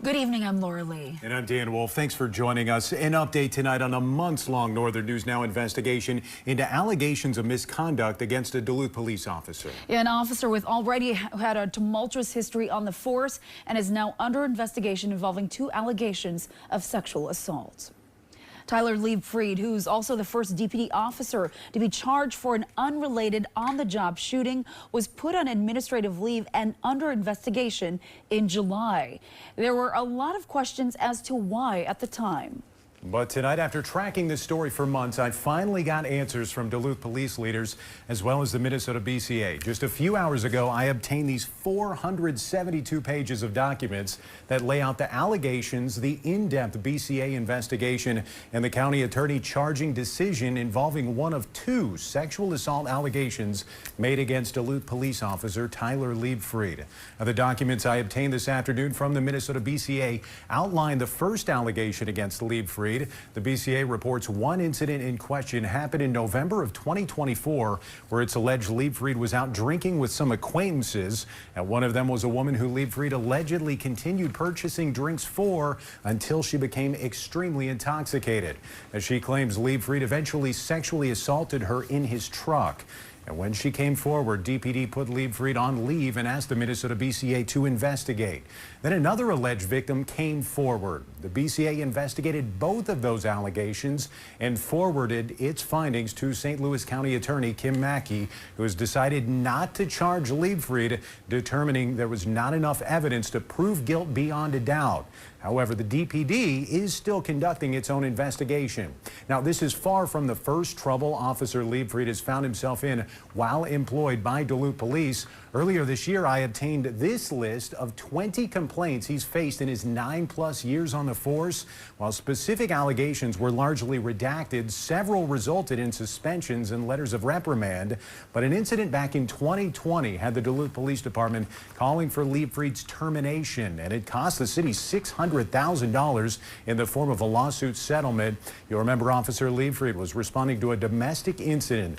Good evening, I'm Laura Lee. And I'm Dan Wolf. Thanks for joining us. An update tonight on a months-long Northern News Now investigation into allegations of misconduct against a Duluth police officer. An officer with already had a tumultuous history on the force and is now under investigation involving 2 allegations of sexual assault. Tyler Leibfried, who's also the first DPD officer to be charged for an unrelated on-the-job shooting, was put on administrative leave and under investigation in July. There were a lot of questions as to why at the time. But tonight, after tracking this story for months, I finally got answers from Duluth police leaders as well as the Minnesota BCA. Just a few hours ago, I obtained these 472 pages of documents that lay out the allegations, the in-depth BCA investigation, and the county attorney charging decision involving one of 2 sexual assault allegations made against Duluth police officer Tyler Leibfried. Now, the documents I obtained this afternoon from the Minnesota BCA outline the first allegation against Leibfried. The BCA reports one incident in question happened in November of 2024, where it's alleged Leibfried was out drinking with some acquaintances, and one of them was a woman who Leibfried allegedly continued purchasing drinks for until she became extremely intoxicated. As she claims, Leibfried eventually sexually assaulted her in his truck. And when she came forward, DPD put Leibfried on leave and asked the Minnesota BCA to investigate. Then another alleged victim came forward. The BCA investigated both of those allegations and forwarded its findings to St. Louis County Attorney Kim Mackey, who has decided not to charge Leibfried, determining there was not enough evidence to prove guilt beyond a doubt. However, the DPD is still conducting its own investigation. Now, this is far from the first trouble Officer Leibfried has found himself in while employed by Duluth Police. Earlier this year, I obtained this list of 20 complaints he's faced in his 9+ years on the force. While specific allegations were largely redacted, several resulted in suspensions and letters of reprimand. But an incident back in 2020 had the Duluth Police Department calling for Leibfried's termination, and it cost the city $600,000 in the form of a lawsuit settlement. You'll remember Officer Leibfried was responding to a domestic incident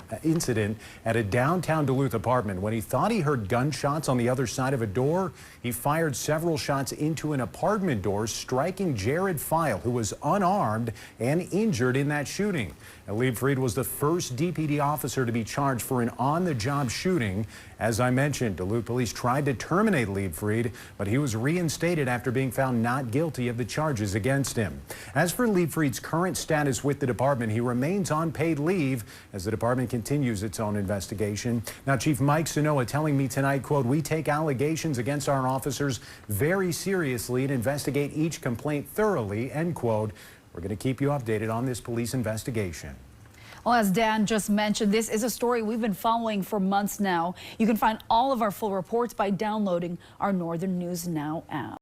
at a downtown Duluth apartment. When he thought he heard gunshots on the other side of a door, he fired several shots into an apartment door, striking Jared File, who was unarmed and injured in that shooting. And Leibfried was the first DPD officer to be charged for an on-the-job shooting. As I mentioned, Duluth Police tried to terminate Leibfried, but he was reinstated after being found not guilty of the charges against him. As for Leibfried's current status with the department, he remains on paid leave as the department continues its own investigation. Now, Chief Mike Sanoa telling me tonight, quote, "We take allegations against our officers very seriously and investigate each complaint thoroughly," end quote. We're going to keep you updated on this police investigation. Well, as Dan just mentioned, this is a story we've been following for months now. You can find all of our full reports by downloading our Northern News Now app.